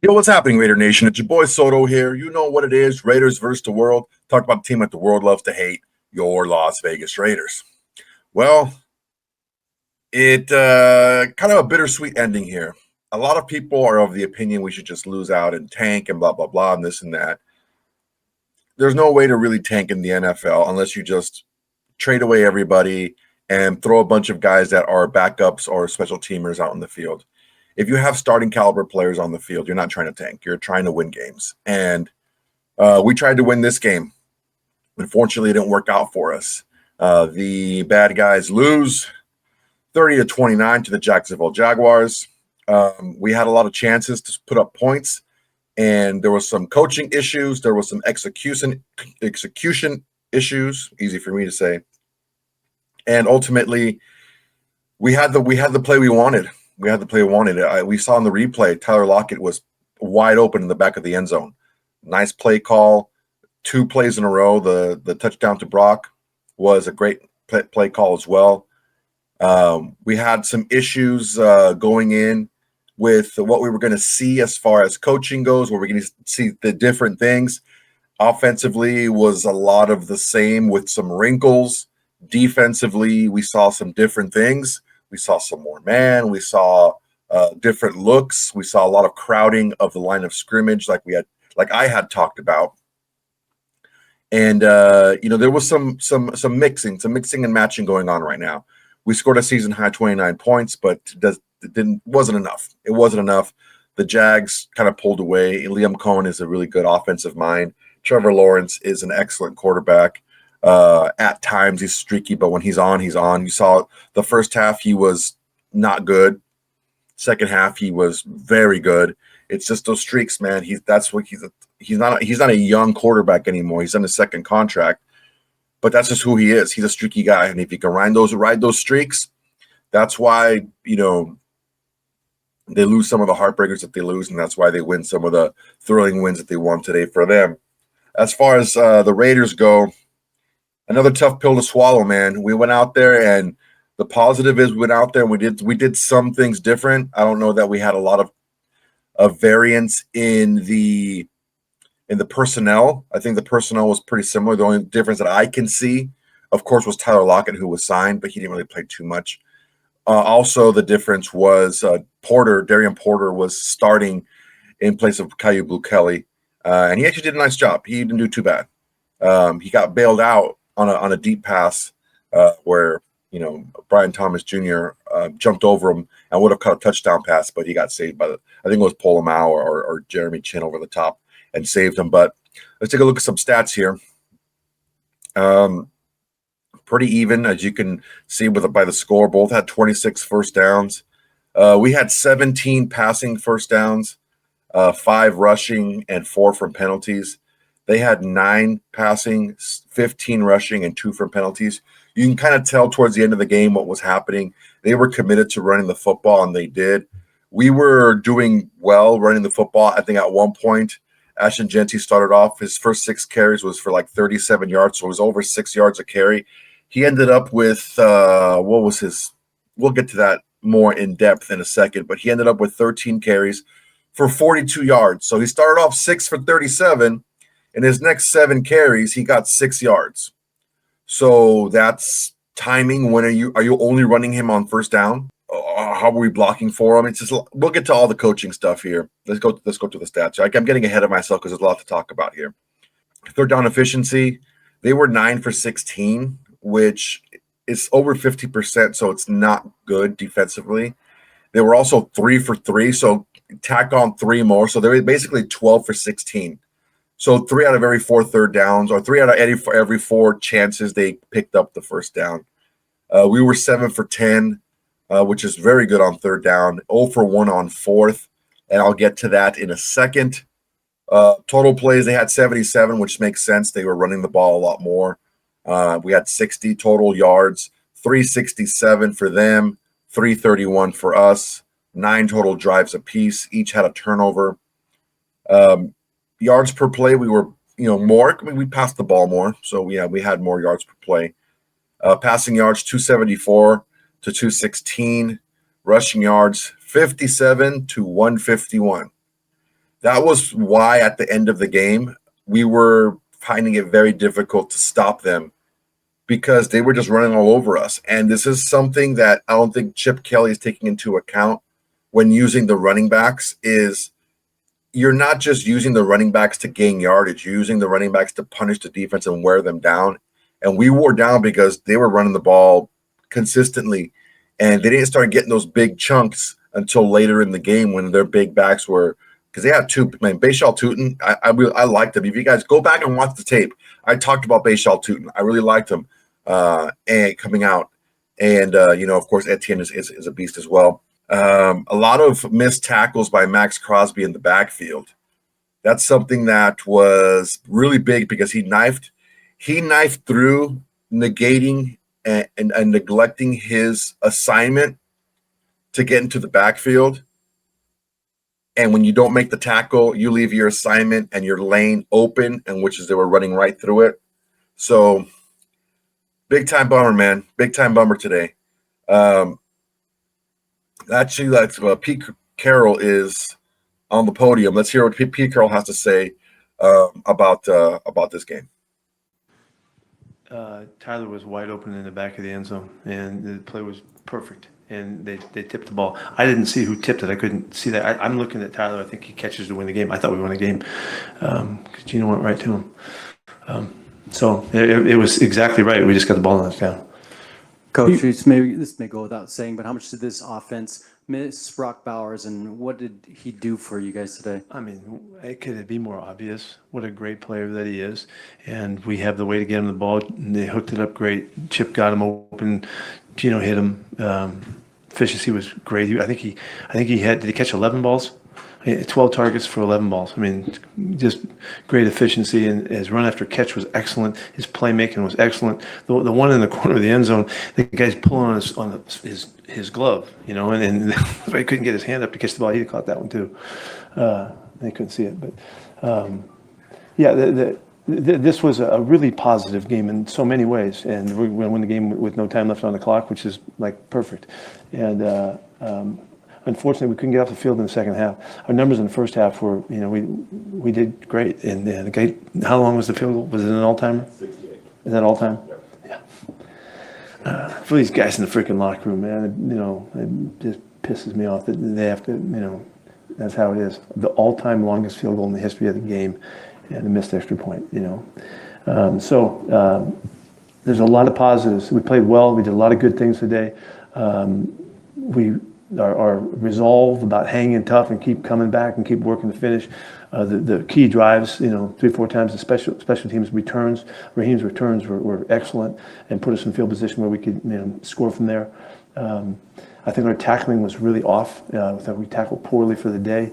Yo, what's happening, Raider Nation? It's your boy Soto here. You know what it is. Raiders versus the world. Talk about the team that the world loves to hate, your Las Vegas Raiders. Well, it kind of a bittersweet ending here. A lot of people are of the opinion we should just lose out and tank and blah, blah, blah, and this and that. There's no way to really tank in the NFL unless you just trade away everybody and throw a bunch of guys that are backups or special teamers out in the field. If you have starting caliber players on the field, you're not trying to tank. You're trying to win games. And we tried to win this game. Unfortunately, it didn't work out for us. The bad guys lose 30-29 to the Jacksonville Jaguars. We had a lot of chances to put up points, and there was some coaching issues. There was some execution issues. Easy for me to say. And ultimately, we had the play we wanted. We had the play we wanted. We saw in the replay, Tyler Lockett was wide open in the back of the end zone. Nice play call. 2 plays in a row. The touchdown to Brock was a great play call as well. We had some issues going in with what we were going to see as far as coaching goes, where we're going to see the different things. Offensively was a lot of the same with some wrinkles. Defensively, we saw some different things. We saw some more man. We saw different looks. We saw a lot of crowding of the line of scrimmage, like I had talked about. And there was some mixing and matching going on right now. We scored a season high 29 points, but wasn't enough. It wasn't enough. The Jags kind of pulled away. Liam Cohen is a really good offensive mind. Trevor Lawrence is an excellent quarterback. At times he's streaky, but when he's on, he's on. You saw the first half he was not good. Second half he was very good. It's just those streaks, man. He's not a young quarterback anymore. He's on his second contract, but that's just who he is. He's a streaky guy, and if you can ride those streaks, that's why they lose some of the heartbreakers that they lose, and that's why they win some of the thrilling wins that they won today for them. As far as the Raiders go, another tough pill to swallow, man. We went out there, and the positive is we went out there and we did some things different. I don't know that we had a lot of variance in the personnel. I think the personnel was pretty similar. The only difference that I can see, of course, was Tyler Lockett, who was signed, but he didn't really play too much. Also, the difference was Darian Porter was starting in place of Caillou Kelly, and he actually did a nice job. He didn't do too bad. He got bailed out on a deep pass where Brian Thomas Jr. Jumped over him and would have caught a touchdown pass, but he got saved by I think it was Polamalu or Jeremy Chin over the top and saved him. But let's take a look at some stats here. Pretty even, as you can see by the score. Both had 26 first downs. We had 17 passing first downs, 5 rushing, and 4 from penalties. They had 9 passing, 15 rushing, and 2 from penalties. You can kind of tell towards the end of the game what was happening. They were committed to running the football, and they did. We were doing well running the football. I think at one point, Ashton Genty started off. His first 6 carries was for like 37 yards, so it was over 6 yards a carry. He ended up with what was his? We'll get to that more in depth in a second, but he ended up with 13 carries for 42 yards. So he started off 6 for 37. In his next 7 carries, he got 6 yards. So that's timing. When are you only running him on first down? How are we blocking for him? It's just, we'll get to all the coaching stuff here. Let's go to the stats. I'm getting ahead of myself because there's a lot to talk about here. Third down efficiency, they were 9 for 16, which is over 50%, so it's not good defensively. They were also 3 for 3, so tack on 3 more. So they were basically 12 for 16. So 3 out of every 4 third downs, or 3 out of every 4 chances, they picked up the first down. We were 7 for 10, which is very good on third down. 0 for 1 on fourth, and I'll get to that in a second. Total plays, they had 77, which makes sense. They were running the ball a lot more. We had 60 total yards, 367 for them, 331 for us, 9 total drives apiece. Each had a turnover. Yards per play, we were, more. I mean, we passed the ball more, so we had more yards per play. Passing yards, 274 to 216. Rushing yards, 57 to 151. That was why at the end of the game, we were finding it very difficult to stop them because they were just running all over us. And this is something that I don't think Chip Kelly is taking into account when using the running backs is you're not just using the running backs to gain yardage, you're using the running backs to punish the defense and wear them down. And we wore down because they were running the ball consistently, and they didn't start getting those big chunks until later in the game when their big backs were because they had two. I mean, Bashal Tootin, I liked him. If you guys go back and watch the tape, I talked about Bashal Tootin. I really liked him and coming out, and of course, Etienne is a beast as well. A lot of missed tackles by Maxx Crosby in the backfield. That's something that was really big because he knifed through, negating and neglecting his assignment to get into the backfield. And when you don't make the tackle, you leave your assignment and your lane open, and which is they were running right through it. So big time bummer, man. Big time bummer today. Actually, that's Pete Carroll is on the podium. Let's hear what Pete Carroll has to say about this game. Tyler was wide open in the back of the end zone, and the play was perfect. And they tipped the ball. I didn't see who tipped it. I couldn't see that. I'm looking at Tyler. I think he catches to win the game. I thought we won the game because Geno went right to him. So it was exactly right. We just got the ball knocked down. Coach, maybe this may go without saying, but how much did this offense miss Brock Bowers, and what did he do for you guys today? I mean, could it be more obvious? What a great player that he is, and we have the way to get him the ball. And they hooked it up great. Chip got him open. Geno hit him. Efficiency was great. I think he had. Did he catch 11 balls? 12 targets for 11 balls. I mean, just great efficiency, and his run after catch was excellent. His playmaking was excellent. The one in the corner of the end zone, the guy's pulling on his glove, and he couldn't get his hand up to catch the ball. He caught that one too. They couldn't see it, but this was a really positive game in so many ways, and we're going to win the game with no time left on the clock, which is like perfect. And unfortunately, we couldn't get off the field in the second half. Our numbers in the first half were, we did great. And the guy, how long was the field goal? Was it an all-timer? 68. Is that all-time? Yeah. For these guys in the freaking locker room, man, it just pisses me off that they have to, that's how it is. The all-time longest field goal in the history of the game, and a missed extra point, So there's a lot of positives. We played well. We did a lot of good things today. Our resolve about hanging tough and keep coming back and keep working to finish. The key drives, 3-4 times the special teams returns. Raheem's returns were excellent and put us in field position where we could score from there. I think our tackling was really off. We tackled poorly for the day.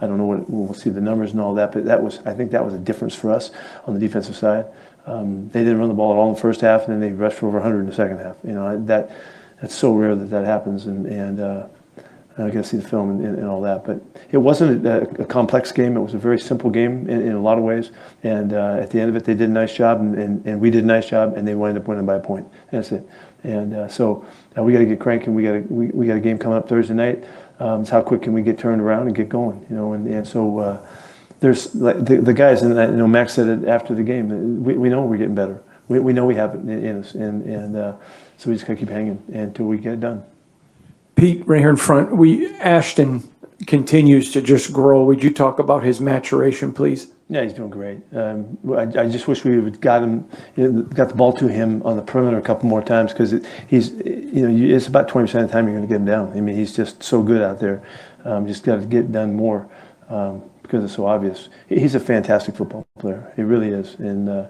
I don't know we'll see the numbers and all that, but I think that was a difference for us on the defensive side. They didn't run the ball at all in the first half, and then they rushed for over 100 in the second half. That's so rare that happens, and I got to see the film and all that. But it wasn't a complex game. It was a very simple game in a lot of ways. And at the end of it, they did a nice job, and we did a nice job, and they wound up winning by a point. That's it. And so we got to get cranking. We got a game coming up Thursday night. It's how quick can we get turned around and get going? And so there's the guys, and Max said it after the game. We know we're getting better. We know we have it in us, and so we just got to keep hanging until we get it done. Pete, right here in front, Ashton continues to just grow. Would you talk about his maturation, please? Yeah, he's doing great. I just wish we would got the ball to him on the perimeter a couple more times because it's about 20% of the time you're going to get him down. I mean, he's just so good out there. Just got to get it done more because it's so obvious. He's a fantastic football player. He really is, and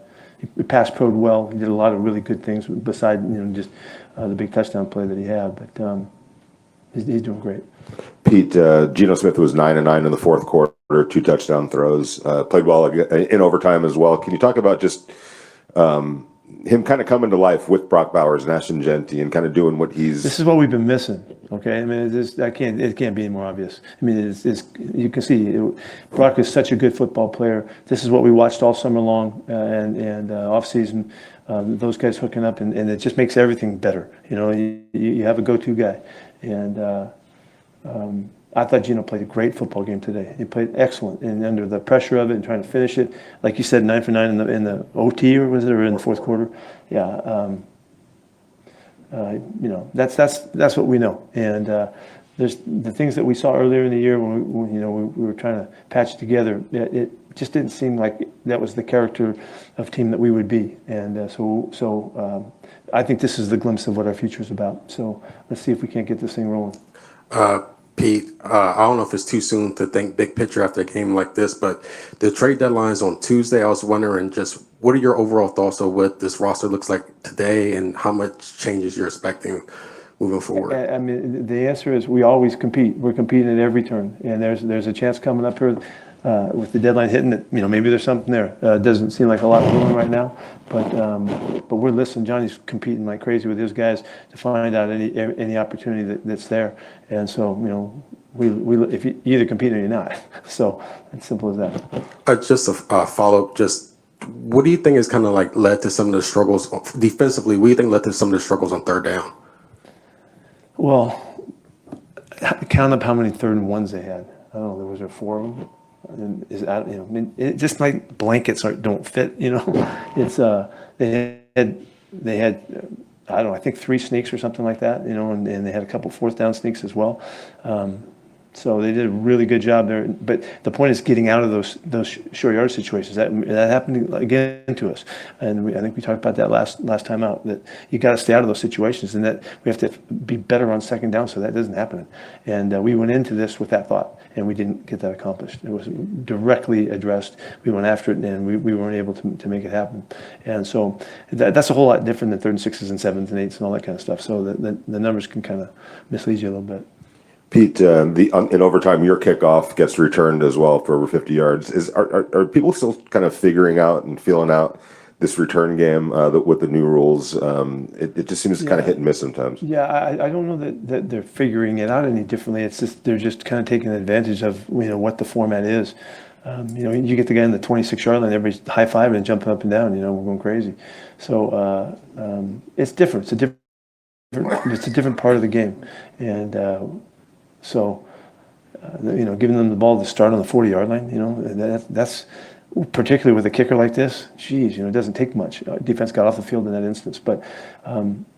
he passed pro'd well. He did a lot of really good things besides just the big touchdown play that he had, but. He's doing great. Pete, Geno Smith was 9-9 in the fourth quarter, 2 touchdown throws, played well in overtime as well. Can you talk about just him kind of coming to life with Brock Bowers and Ashton Genty and kind of doing what he's... This is what we've been missing, okay? I mean, it can't be any more obvious. I mean, you can see Brock is such a good football player. This is what we watched all summer long and off-season, those guys hooking up, and it just makes everything better. You have a go-to guy. And I thought Geno played a great football game today. He played excellent, and under the pressure of it and trying to finish it, like you said, 9 for 9 in the OT, or was it, or in the fourth quarter? Yeah. That's what we know. And there's the things that we saw earlier in the year when we were trying to patch together. It just didn't seem like that was the character of team that we would be. And so I think this is the glimpse of what our future is about. So let's see if we can't get this thing rolling. Pete, I don't know if it's too soon to think big picture after a game like this, but the trade deadline is on Tuesday. I was wondering just what are your overall thoughts of what this roster looks like today and how much changes you're expecting moving forward? I mean, the answer is we always compete. We're competing at every turn, and there's a chance coming up here with the deadline hitting that maybe there's something there. Doesn't seem like a lot going right now, but we're listening. Johnny's competing like crazy with his guys to find out any opportunity that's there, and so we if you either compete or you're not. So it's simple as that. Just a follow-up. Just what do you think is kind of like led to some of the struggles defensively? What do you think led to some of the struggles on third down? Well, count up how many 3rd and 1s they had. I don't know. There was 4 of them. And it just like blankets don't fit. It's they had I don't know. I think 3 sneaks or something like that. And they had a couple 4th down sneaks as well. So they did a really good job there. But the point is getting out of those short yard situations. That happened again to us, and I think we talked about that last time out. That you got to stay out of those situations, and that we have to be better on 2nd down so that doesn't happen. And we went into this with that thought, and we didn't get that accomplished. It was directly addressed. We went after it, and we weren't able to make it happen. And so that's a whole lot different than 3rd and 6s and 7s and 8s and all that kind of stuff. So the numbers can kind of mislead you a little bit. Pete, in overtime, your kickoff gets returned as well for over 50 yards. Are people still kind of figuring out and feeling out this return game with the new rules? It just seems kind of hit and miss sometimes. Yeah, I don't know that they're figuring it out any differently. It's just they're just kind of taking advantage of what the format is. You get the guy in the 26-yard line, everybody's high-fiving and jumping up and down. We're going crazy. So it's different. It's a different part of the game, and. So, giving them the ball to start on the 40-yard line, that's particularly with a kicker like this. Geez, it doesn't take much. Defense got off the field in that instance, but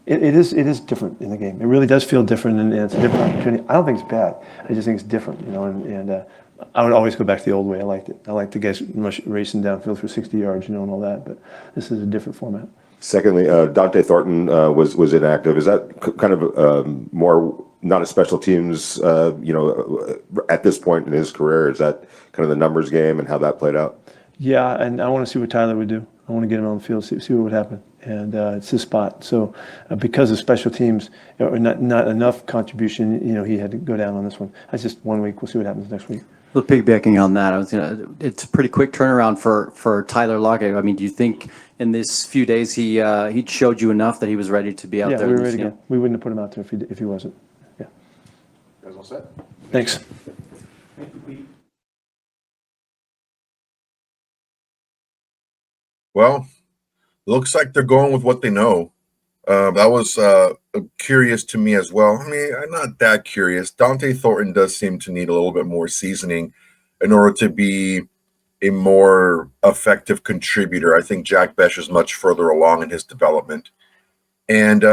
it is different in the game. It really does feel different, and it's a different opportunity. I don't think it's bad. I just think it's different, and I would always go back to the old way. I liked it. I liked the guys racing downfield for 60 yards, and all that. But this is a different format. Secondly, Dante Thornton was inactive. Is that kind of more not a special teams, at this point in his career? Is that kind of the numbers game and how that played out? Yeah, and I want to see what Tyler would do. I want to get him on the field, see what would happen. And it's his spot. So because of special teams, or not enough contribution, he had to go down on this one. That's just 1 week. We'll see what happens next week. Well, piggybacking on that, it's a pretty quick turnaround for Tyler Lockett. I mean, do you think in this few days he showed you enough that he was ready to be out there? Yeah, we were ready to go. We wouldn't have put him out there if he wasn't. Yeah. Guys all set? Thanks. Well, looks like they're going with what they know. That was curious to me as well. I mean, I'm not that curious. Dante Thornton does seem to need a little bit more seasoning in order to be a more effective contributor. I think Jack Besh is much further along in his development. And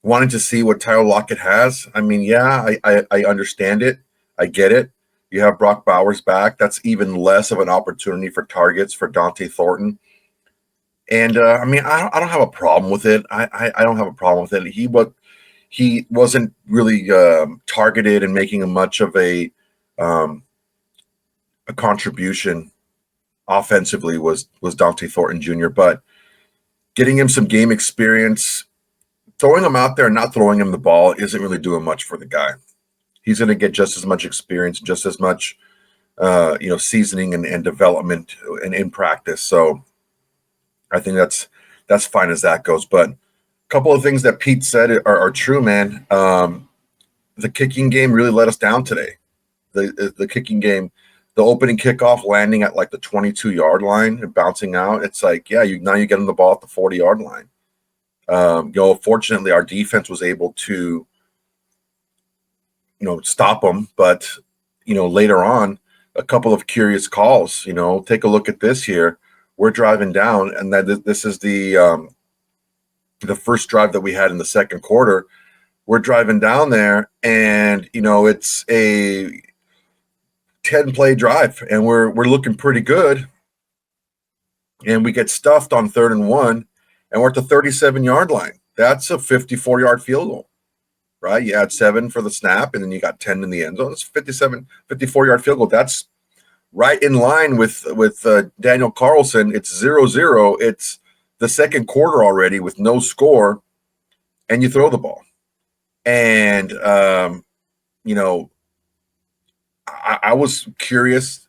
wanting to see what Tyler Lockett has. I mean, yeah, I understand it. I get it. You have Brock Bowers back. That's even less of an opportunity for targets for Dante Thornton. And I mean, I don't have a problem with it. I don't have a problem with it. He wasn't really targeted and making much of a contribution offensively was Dante Thornton Jr. But getting him some game experience, throwing him out there and not throwing him the ball isn't really doing much for the guy. He's going to get just as much experience, just as much seasoning and development in practice. So I think that's fine as that goes. But a couple of things that Pete said are true, man. The kicking game really let us down today. The kicking game, the opening kickoff landing at like the 22-yard line and bouncing out. It's like, yeah, now you get on the ball at the 40-yard line. Fortunately, our defense was able to stop them. But, later on, a couple of curious calls, take a look at this here. We're driving down, and this is the first drive that we had in the second quarter. We're driving down there, and, it's a 10-play drive, and we're looking pretty good. And we get stuffed on 3rd and 1, and we're at the 37-yard line. That's a 54-yard field goal, right? You add 7 for the snap, and then you got 10 in the end zone. It's 54-yard field goal. That's right in line with Daniel Carlson. It's 0-0. It's the second quarter already with no score, and you throw the ball. And, I was curious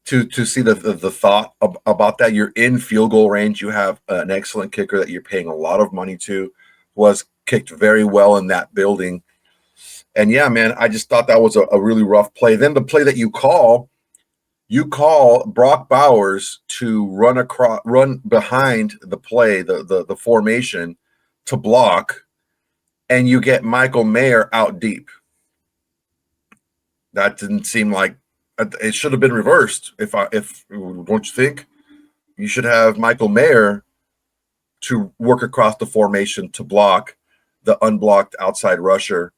to see the thought about that. You're in field goal range. You have an excellent kicker that you're paying a lot of money to, was kicked very well in that building. And yeah, man, I just thought that was a really rough play. Then the play that you call Brock Bowers to run behind the play, the formation to block, and you get Michael Mayer out deep. That didn't seem like it should have been reversed. If don't you think you should have Michael Mayer to work across the formation to block the unblocked outside rusher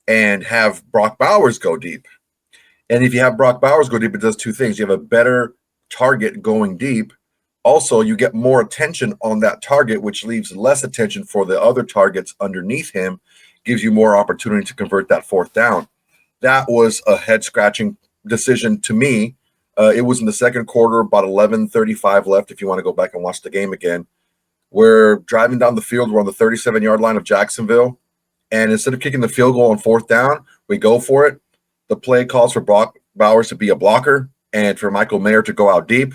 and have Brock Bowers go deep? And if you have Brock Bowers go deep, it does two things. You have a better target going deep. Also, you get more attention on that target, which leaves less attention for the other targets underneath him, gives you more opportunity to convert that 4th down. That was a head-scratching decision to me. It was in the second quarter, about 11:35 left, if you want to go back and watch the game again. We're driving down the field. We're on the 37-yard line of Jacksonville. And instead of kicking the field goal on 4th down, we go for it. The play calls for Brock Bowers to be a blocker and for Michael Mayer to go out deep.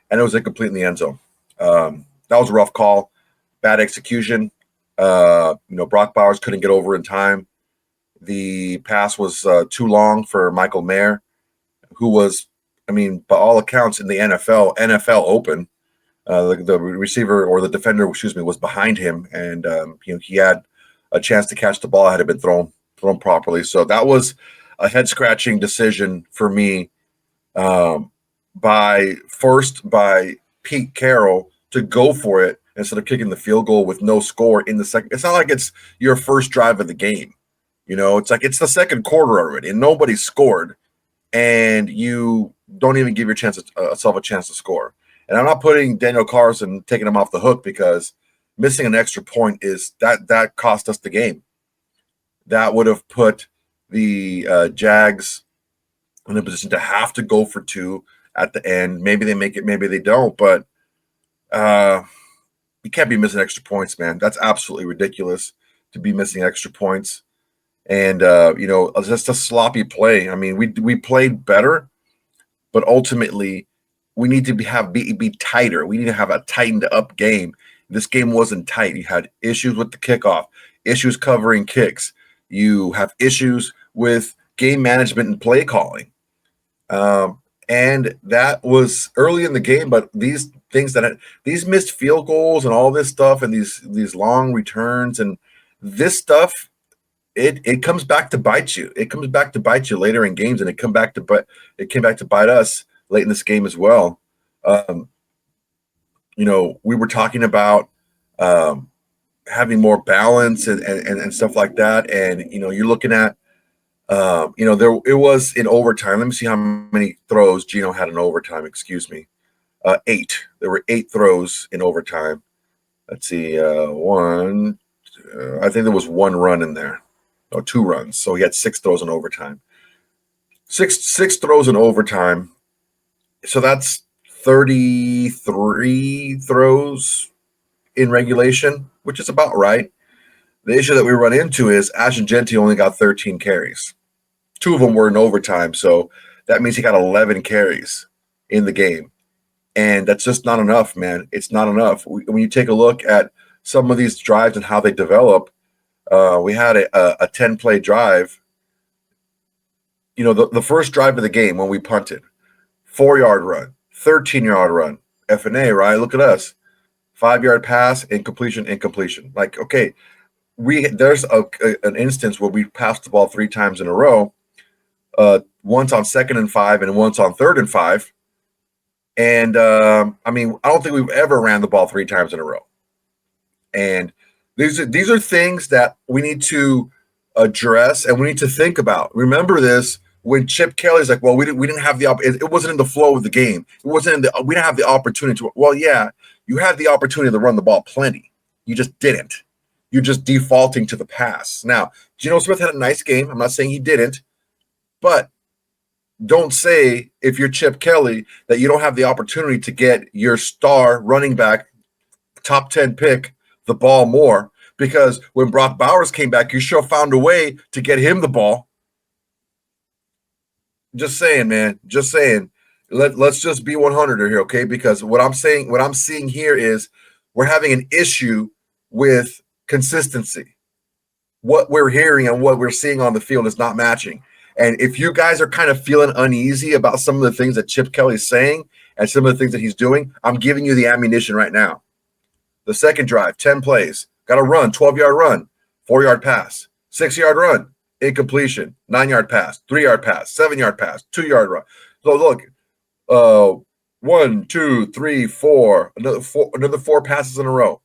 And it was incomplete in the end zone. That was a rough call. Bad execution. Brock Bowers couldn't get over in time. The pass was too long for Michael Mayer, who was, by all accounts in the NFL open. The receiver or the defender, was behind him, and he had a chance to catch the ball had it been thrown properly. So that was a head-scratching decision for me by Pete Carroll to go for it instead of kicking the field goal with no score in the second. It's not like it's your first drive of the game. It's like it's the second quarter already and nobody scored, and you don't even give yourself a chance to score. And I'm not putting Daniel Carlson, taking him off the hook, because missing an extra point is that cost us the game. That would have put the Jags in a position to have to go for 2 at the end. Maybe they make it, maybe they don't, but you can't be missing extra points, man. That's absolutely ridiculous to be missing extra points. And just a sloppy play. We played better, but ultimately we need to be tighter. We need to have a tightened up game. This game wasn't tight. You had issues with the kickoff, issues covering kicks. You have issues with game management and play calling. And that was early in the game, but these things these missed field goals and all this stuff and these long returns and this stuff, it comes back to bite you. It comes back to bite you later in games, and it came back to bite us late in this game as well. We were talking about having more balance and stuff like that. And, you're looking at, it was in overtime. Let me see how many throws Geno had in overtime. 8. There were 8 throws in overtime. Let's see. I think there was 1 run in there. No, 2 runs. So he had 6 throws in overtime. Six throws in overtime. So that's 33 throws in regulation, which is about right. The issue that we run into is Ashton Genty only got 13 carries. 2 of them were in overtime, so that means he got 11 carries in the game. And that's just not enough, man. It's not enough. When you take a look at some of these drives and how they develop, we had a 10-play drive. The first drive of the game when we punted, 4-yard run, 13-yard run, F&A, right? Look at us. 5-yard pass, incompletion. Like, okay, there's an instance where we passed the ball 3 times in a row, once on 2nd and 5 and once on 3rd and 5. And I mean, I don't think we've ever ran the ball 3 times in a row. And these are things that we need to address and we need to think about. Remember this when Chip Kelly's like, well, we didn't have it wasn't in the flow of the game. We didn't have the opportunity to. Well, yeah, you had the opportunity to run the ball plenty. You just didn't. You're just defaulting to the pass. Now, Geno Smith had a nice game. I'm not saying he didn't, but don't say, if you're Chip Kelly, that you don't have the opportunity to get your star running back, top 10 pick, the ball more. Because when Brock Bowers came back, you sure found a way to get him the ball. Just saying, man. Just saying. Let's just be 100 here, okay? Because what I'm seeing here is we're having an issue with consistency. What we're hearing and what we're seeing on the field is not matching. And if you guys are kind of feeling uneasy about some of the things that Chip Kelly is saying and some of the things that he's doing, I'm giving you the ammunition right now. The second drive, 10 plays, got a run, 12-yard run, 4-yard pass, 6-yard run, incompletion, 9-yard pass, 3-yard pass, 7-yard pass, 2-yard run. So look, 1, 2, 3, 4, another 4 passes in a row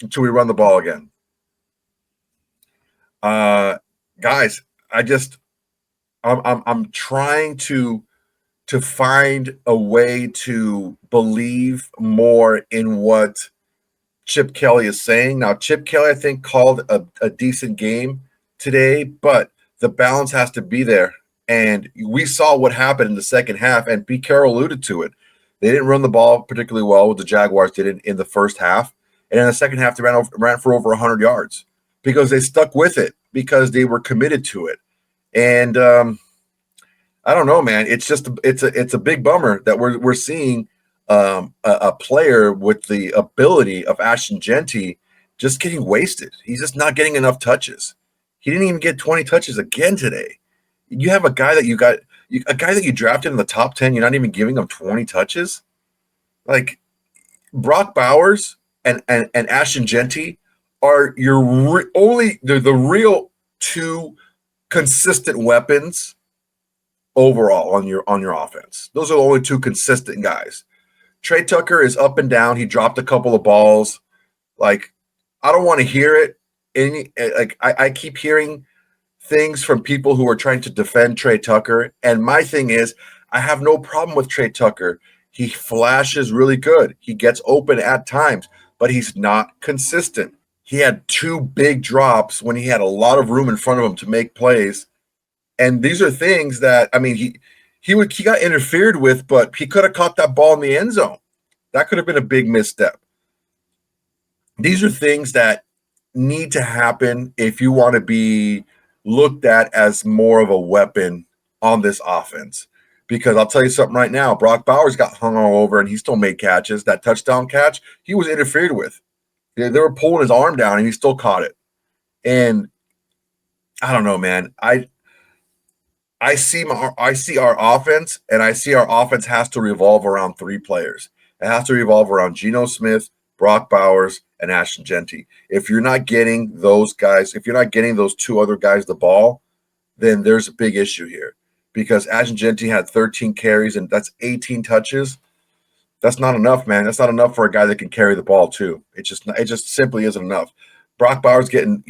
until we run the ball again. Guys, I'm trying to find a way to believe more in what Chip Kelly is saying. Now, Chip Kelly, I think, called a decent game today, but the balance has to be there. And we saw what happened in the second half, and Pete Carroll alluded to it. They didn't run the ball particularly well. The Jaguars did in the first half. And in the second half, they ran for over 100 yards because they stuck with it, because they were committed to it. And I don't know, man. It's just it's a big bummer that we're seeing a player with the ability of Ashton Genty just getting wasted. He's just not getting enough touches. He didn't even get 20 touches again today. You have a guy that you drafted in the top 10. You're not even giving him 20 touches. Like Brock Bowers and Ashton Genty are the real 2 consistent weapons overall on your offense. Those are the only 2 consistent guys. Trey Tucker is up and down. He dropped a couple of balls. Like, I don't want to hear it. I keep hearing things from people who are trying to defend Trey Tucker. And my thing is, I have no problem with Trey Tucker. He flashes really good. He gets open at times, but he's not consistent. He had 2 big drops when he had a lot of room in front of him to make plays. And these are things that, I mean, he got interfered with, but he could have caught that ball in the end zone. That could have been a big misstep. These are things that need to happen if you want to be looked at as more of a weapon on this offense. Because I'll tell you something right now, Brock Bowers got hung all over and he still made catches. That touchdown catch, he was interfered with. They were pulling his arm down and he still caught it. And I don't know, man. I see our offense, and I see our offense has to revolve around 3 players. It has to revolve around Geno Smith, Brock Bowers, and Ashton Genty. If you're not getting those guys, if you're not getting those 2 other guys the ball, then there's a big issue here. Because Ashton Genty had 13 carries, and that's 18 touches. That's not enough, man. That's not enough for a guy that can carry the ball too. It just simply isn't enough. Brock Bowers getting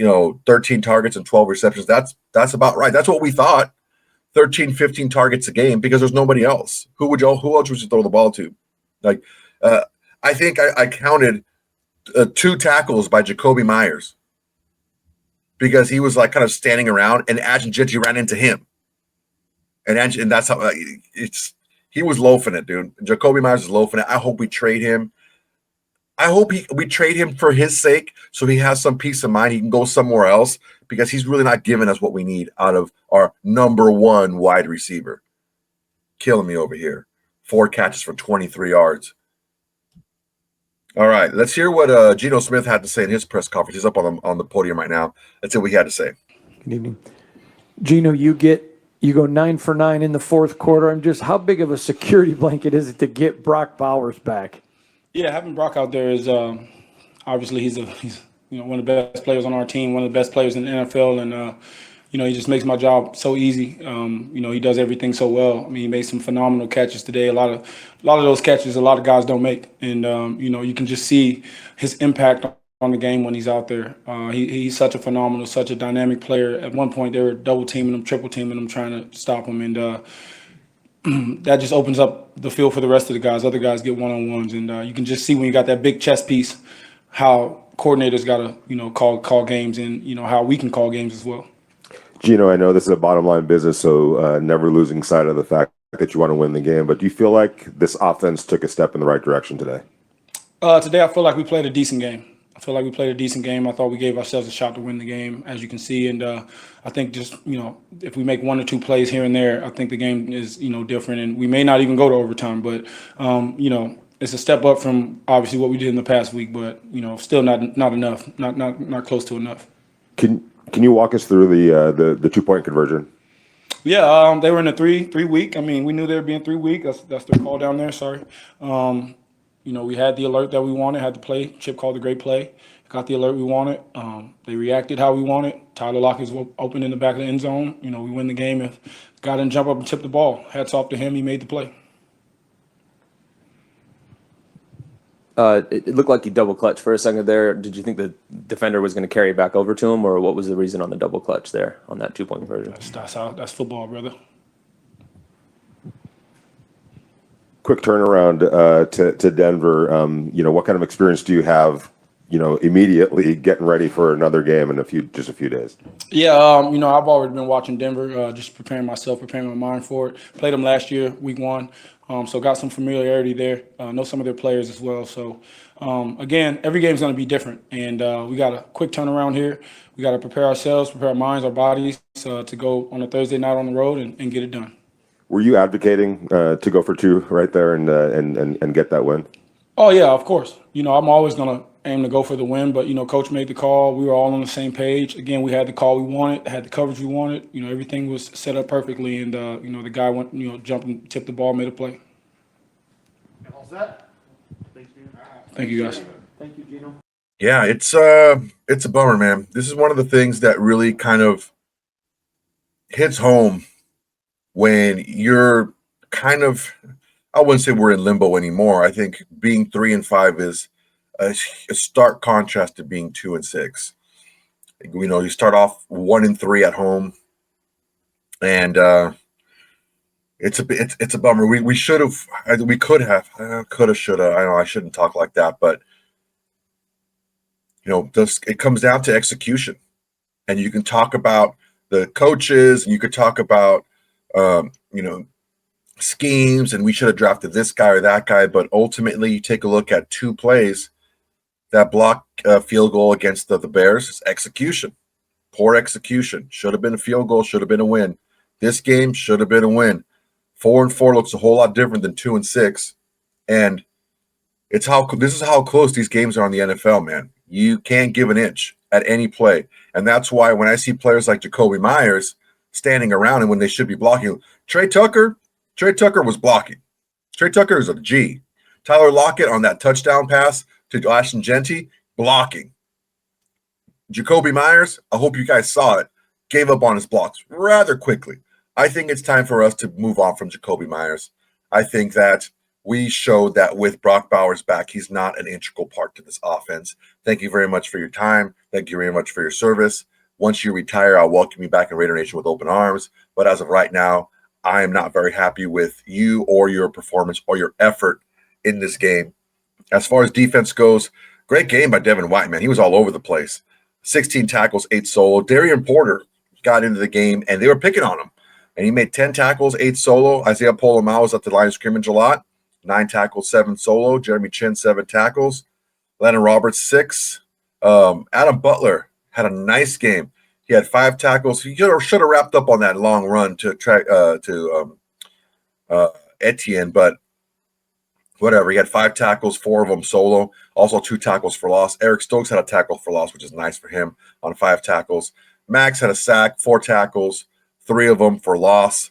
13 targets and 12 receptions. That's about right. That's what we thought. 13, 15 targets a game because there's nobody else. Who else would you throw the ball to? Like, I think I counted 2 tackles by Jacoby Myers because he was like kind of standing around and Ashton Genty ran into him. And that's how he was loafing it, dude. Jacoby Myers is loafing it. I hope we trade him. I hope we trade him for his sake so he has some peace of mind. He can go somewhere else because he's really not giving us what we need out of our number 1 wide receiver. Killing me over here. 4 catches for 23 yards. All right, let's hear what Geno Smith had to say in his press conference. He's up on the podium right now. Let's see what he had to say. Good evening. Geno, you go 9 for 9 in the fourth quarter. And just how big of a security blanket is it to get Brock Bowers back? Yeah, having Brock out there is obviously he's one of the best players on our team, one of the best players in the NFL, and he just makes my job so easy. He does everything so well. I mean, he made some phenomenal catches today. A lot of those catches, a lot of guys don't make, and you can just see his impact on the game when he's out there. He's such a dynamic player. At one point, they were double teaming him, triple teaming him, trying to stop him, and that just opens up the field for the rest of the guys. Other guys get one-on-ones, and you can just see when you got that big chess piece how coordinators got to call games, and how we can call games as well. Geno, I know this is a bottom line business, so never losing sight of the fact that you want to win the game. But do you feel like this offense took a step in the right direction today? Today, I feel like we played a decent game. I thought we gave ourselves a shot to win the game, as you can see. And I think just, if we make one or two plays here and there, I think the game is, different. And we may not even go to overtime. But, it's a step up from obviously what we did in the past week. But, still not enough, not close to enough. Can you walk us through the 2-point conversion? Yeah, they were in a three week. I mean, we knew they were being 3 week. That's their call down there. Sorry. We had the alert that we wanted, had the play. Chip called a great play. Got the alert we wanted. They reacted how we wanted. Tyler Lockett is open in the back of the end zone. We win the game if the guy didn't jump up and tip the ball. Hats off to him. He made the play. It looked like you double clutch for a second there. Did you think the defender was going to carry back over to him, or what was the reason on the double clutch there on that 2-point conversion? That's football, brother. Quick turnaround to Denver. What kind of experience do you have, immediately getting ready for another game in just a few days? Yeah, I've already been watching Denver, just preparing my mind for it. Played them last year, week 1. So got some familiarity there. Know some of their players as well. So, again, every game is going to be different. And we got a quick turnaround here. We got to prepare ourselves, prepare our minds, our bodies to go on a Thursday night on the road and get it done. Were you advocating to go for 2 right there and get that win? Oh, yeah, of course. I'm always going to aim to go for the win. But, Coach made the call. We were all on the same page. Again, we had the call we wanted, had the coverage we wanted. Everything was set up perfectly. And, the guy went, jumped and tipped the ball, made a play. All set? Thank you, guys. Thank you, Geno. Yeah, it's a bummer, man. This is one of the things that really kind of hits home when you're kind of, I wouldn't say we're in limbo anymore. I think being 3-5 is a stark contrast to being 2-6. You start off 1-3 at home, and it's a bummer. We could have, shoulda. I know I shouldn't talk like that, but it comes down to execution, and you can talk about the coaches, and you could talk about schemes, and we should have drafted this guy or that guy. But ultimately, you take a look at 2 plays that block a field goal against the Bears. It's execution, poor execution. Should have been a field goal, should have been a win. This game should have been a win. 4-4 looks a whole lot different than 2-6, and this is how close these games are in the NFL, man. You can't give an inch at any play, and that's why when I see players like Jacoby Myers standing around and when they should be blocking, Trey Tucker was blocking. Trey Tucker is a G. Tyler Lockett on that touchdown pass to Ashton Genty, blocking. Jacoby Myers, I hope you guys saw it, gave up on his blocks rather quickly. I think it's time for us to move on from Jacoby Myers. I think that we showed that with Brock Bowers back, he's not an integral part to this offense. Thank you very much for your time. Thank you very much for your service. Once you retire, I'll welcome you back in Raider Nation with open arms. But as of right now, I am not very happy with you or your performance or your effort in this game. As far as defense goes, great game by Devin White, man. He was all over the place. 16 tackles, 8 solo. Darian Porter got into the game, and they were picking on him. And he made 10 tackles, 8 solo. Isaiah Polamalu was at the line of scrimmage a lot. 9 tackles, 7 solo. Jeremy Chin, 7 tackles. Landon Roberts, 6. Adam Butler had a nice game. He had 5 tackles. He should have wrapped up on that long run to Etienne, but whatever. He had 5 tackles, 4 of them solo. Also 2 tackles for loss. Eric Stokes had a tackle for loss, which is nice for him on 5 tackles. Maxx had a sack, 4 tackles, 3 of them for loss,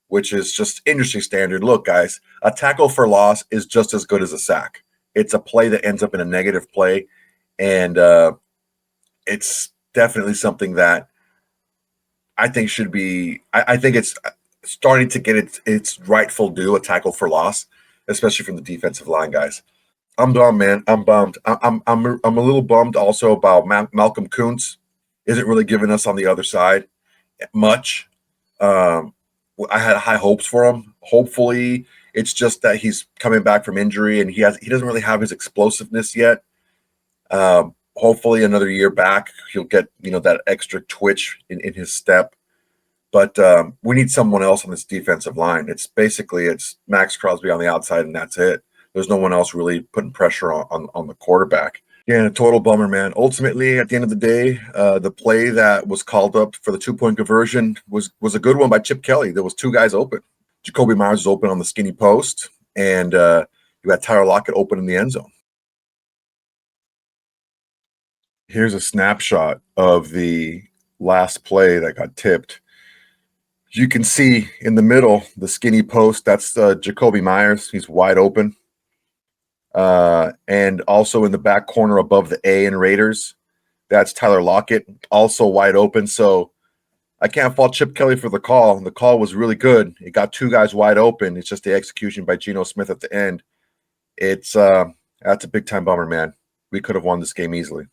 which is just industry standard. Look, guys, a tackle for loss is just as good as a sack. It's a play that ends up in a negative play, and it's definitely something that I think should be. I think it's starting to get its rightful due, a tackle for loss, especially from the defensive line guys. I'm bummed, man. I'm bummed. I'm a little bummed also about Malcolm Kuntz. Isn't really giving us on the other side much. Um, I had high hopes for him. Hopefully, it's just that he's coming back from injury and he doesn't really have his explosiveness yet. Hopefully, another year back, he'll get that extra twitch in his step. But we need someone else on this defensive line. It's Maxx Crosby on the outside, and that's it. There's no one else really putting pressure on the quarterback. Yeah, a total bummer, man. Ultimately, at the end of the day, the play that was called up for the 2-point conversion was a good one by Chip Kelly. There was two guys open. Jakobi Meyers was open on the skinny post, and you had Tyler Lockett open in the end zone. Here's a snapshot of the last play that got tipped. You can see in the middle, the skinny post, that's Jakobi Meyers. He's wide open. And also in the back corner above the A in Raiders, that's Tyler Lockett, also wide open. So I can't fault Chip Kelly for the call. The call was really good. It got two guys wide open. It's just the execution by Geno Smith at the end. That's a big time bummer, man. We could have won this game easily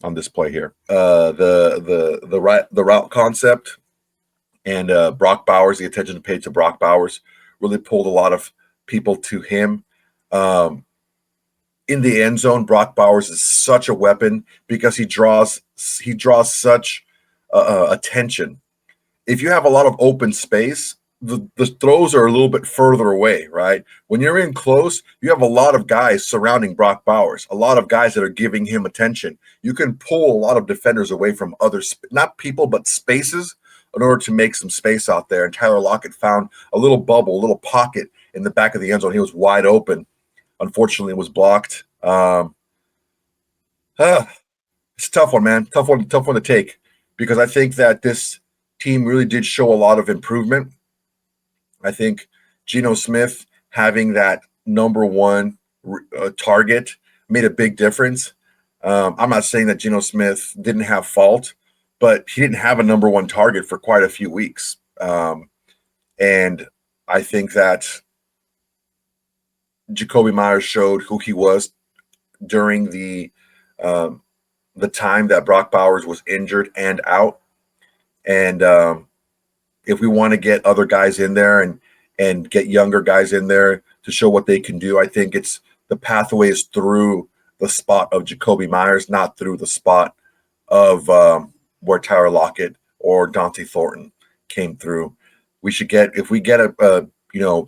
on this play here. The route concept and Brock Bowers, the attention paid to Brock Bowers really pulled a lot of people to him. In the end zone, Brock Bowers is such a weapon because he draws such attention. If you have a lot of open space, the throws are a little bit further away, right? When you're in close, you have a lot of guys surrounding Brock Bowers, a lot of guys that are giving him attention. You can pull a lot of defenders away from other, not people, but spaces in order to make some space out there. And Tyler Lockett found a little bubble, a little pocket in the back of the end zone. He was wide open. Unfortunately, it was blocked. It's a tough one, man. Tough one to take, because I think that this team really did show a lot of improvement. I think Geno Smith having that number one target made a big difference. I'm not saying that Geno Smith didn't have fault, but he didn't have a number one target for quite a few weeks. And I think that Jakobi Meyers showed who he was during the time that Brock Bowers was injured and out. And if we want to get other guys in there and get younger guys in there to show what they can do, I think it's the pathway is through the spot of Jakobi Meyers, not through the spot of where Tyler Lockett or Dante Thornton came through. We should get, if we get a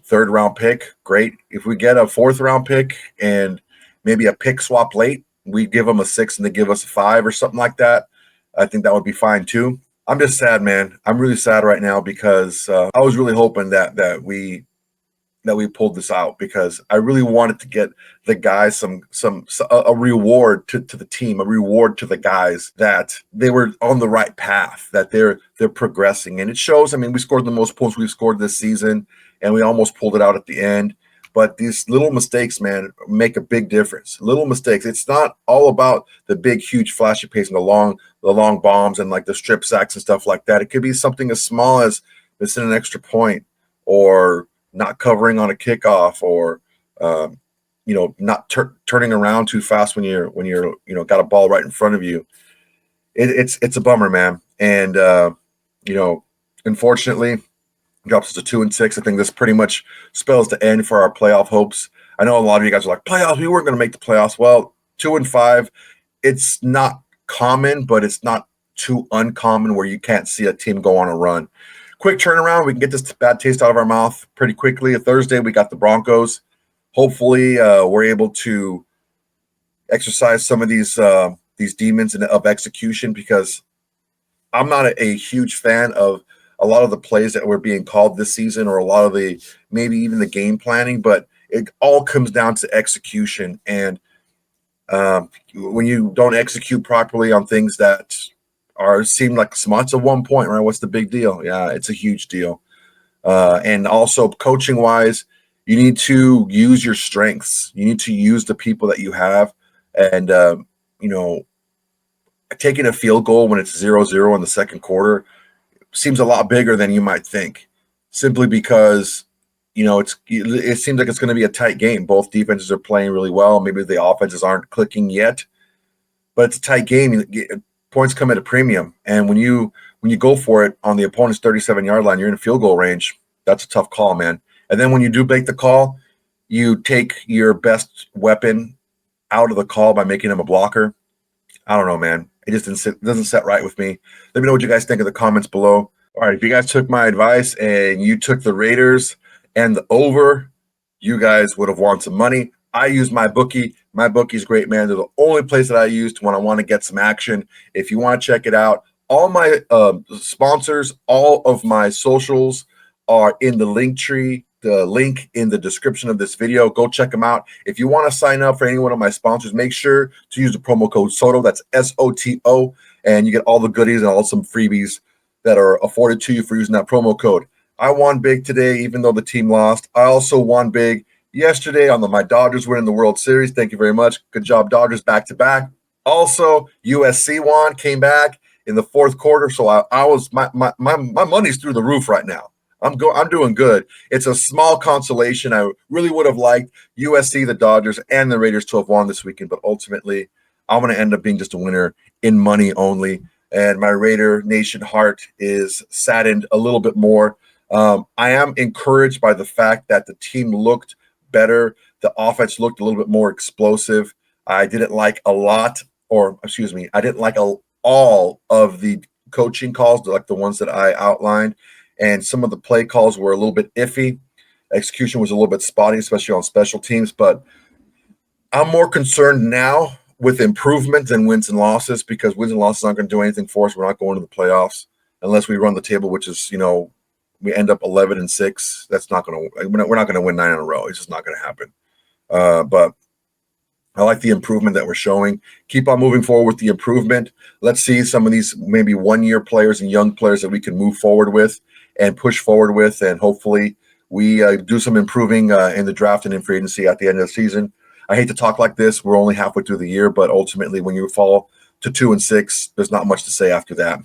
third round pick, great. If we get a fourth round pick and maybe a pick swap late, we give them a 6 and they give us a 5 or something like that, I think that would be fine too. I'm just sad, man. I'm really sad right now because I was really hoping that we pulled this out, because I really wanted to get the guys a reward to the team, a reward to the guys that they were on the right path, that they're progressing. And it shows. I mean, we scored the most points we've scored this season, and we almost pulled it out at the end. But these little mistakes, man, make a big difference. Little mistakes. It's not all about the big, huge, flashy pace and the long bombs and like the strip sacks and stuff like that. It could be something as small as missing an extra point, or not covering on a kickoff, or not turning around too fast when you're got a ball right in front of you. It's a bummer, man. And unfortunately, drops us to 2-6. I think this pretty much spells the end for our playoff hopes. I know a lot of you guys are like, playoffs, we weren't going to make the playoffs. Well, 2-5, it's not common, but it's not too uncommon where you can't see a team go on a run. Quick turnaround. We can get this bad taste out of our mouth pretty quickly. Thursday, we got the Broncos. Hopefully, we're able to exercise some of these demons of execution, because I'm not a huge fan of a lot of the plays that were being called this season, or a lot of maybe even the game planning, but it all comes down to execution. And when you don't execute properly on things that seem like smuts at one point, right? What's the big deal? Yeah, it's a huge deal. And also coaching wise, you need to use your strengths. You need to use the people that you have. And, taking a field goal when it's 0-0 in the second quarter, seems a lot bigger than you might think, simply because, it seems like it's going to be a tight game. Both defenses are playing really well. Maybe the offenses aren't clicking yet, but it's a tight game. Points come at a premium. And when you go for it on the opponent's 37-yard line, you're in field goal range. That's a tough call, man. And then when you do make the call, you take your best weapon out of the call by making him a blocker. I don't know, man. It just doesn't set right with me. Let me know what you guys think in the comments below. All right, if you guys took my advice and you took the Raiders and the over, you guys would have won some money. I use my bookie. My bookie's great, man. They're the only place that I use when I want to get some action. If you want to check it out, all my sponsors, all of my socials are in the link tree, the link in the description of this video. Go check them out. If you want to sign up for any one of my sponsors, make sure to use the promo code SOTO. That's SOTO. And you get all the goodies and all some freebies that are afforded to you for using that promo code. I won big today, even though the team lost. I also won big yesterday on my Dodgers winning the World Series. Thank you very much. Good job, Dodgers, back to back. Also, USC won, came back in the fourth quarter. So I was my money's through the roof right now. I'm doing good. It's a small consolation. I really would have liked USC, the Dodgers, and the Raiders to have won this weekend, but ultimately, I'm going to end up being just a winner in money only. And my Raider Nation heart is saddened a little bit more. I am encouraged by the fact that the team looked better. The offense looked a little bit more explosive. I didn't like all of the coaching calls, like the ones that I outlined. And some of the play calls were a little bit iffy. Execution was a little bit spotty, especially on special teams. But I'm more concerned now with improvement than wins and losses, because wins and losses aren't going to do anything for us. We're not going to the playoffs unless we run the table, which is, we end up 11-6. That's not going to. We're not going to win 9 in a row. It's just not going to happen. But I like the improvement that we're showing. Keep on moving forward with the improvement. Let's see some of these maybe one-year players and young players that we can move forward with and push forward with, and hopefully we do some improving in the draft and in free agency at the end of the season. I hate to talk like this. We're only halfway through the year, but ultimately when you fall to 2-6, there's not much to say after that.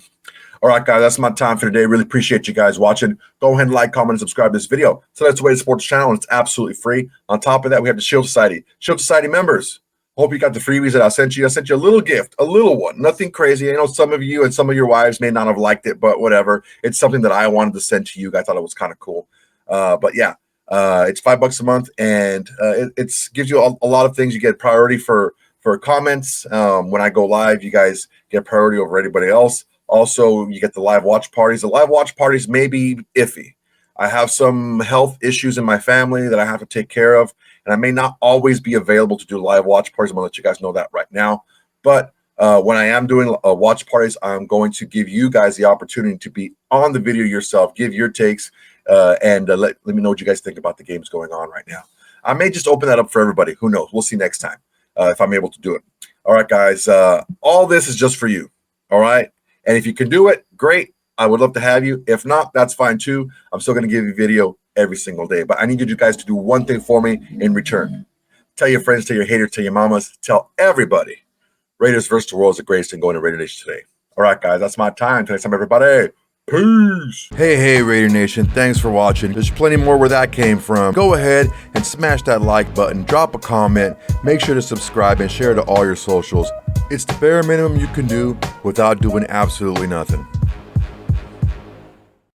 All right, guys, that's my time for today. Really appreciate you guys watching. Go ahead and like, comment, and subscribe to this video. So that's the way to support the channel, and it's absolutely free. On top of that, we have the Shield Society. Shield Society members, hope you got the freebies that I sent you. I sent you a little gift, a little one, nothing crazy. I know some of you and some of your wives may not have liked it, but whatever. It's something that I wanted to send to you. I thought it was kind of cool. But yeah, it's $5 a month, and it gives you a lot of things. You get priority for comments. When I go live, you guys get priority over anybody else. Also, you get the live watch parties. The live watch parties may be iffy. I have some health issues in my family that I have to take care of, and I may not always be available to do live watch parties. I'm going to let you guys know that right now. But when I am doing watch parties, I'm going to give you guys the opportunity to be on the video yourself, give your takes, and let me know what you guys think about the games going on right now. I may just open that up for everybody. Who knows? We'll see next time if I'm able to do it. All right, guys. All this is just for you. All right. And if you can do it, great. I would love to have you. If not, that's fine too. I'm still going to give you a video every single day. But I need you guys to do one thing for me in return. Tell your friends, tell your haters, tell your mamas, tell everybody. Raiders versus the world is the greatest thing going to Raider Nation today. All right, guys, that's my time. Till next time, everybody. Peace. Hey, Raider Nation. Thanks for watching. There's plenty more where that came from. Go ahead and smash that like button. Drop a comment. Make sure to subscribe and share to all your socials. It's the bare minimum you can do without doing absolutely nothing.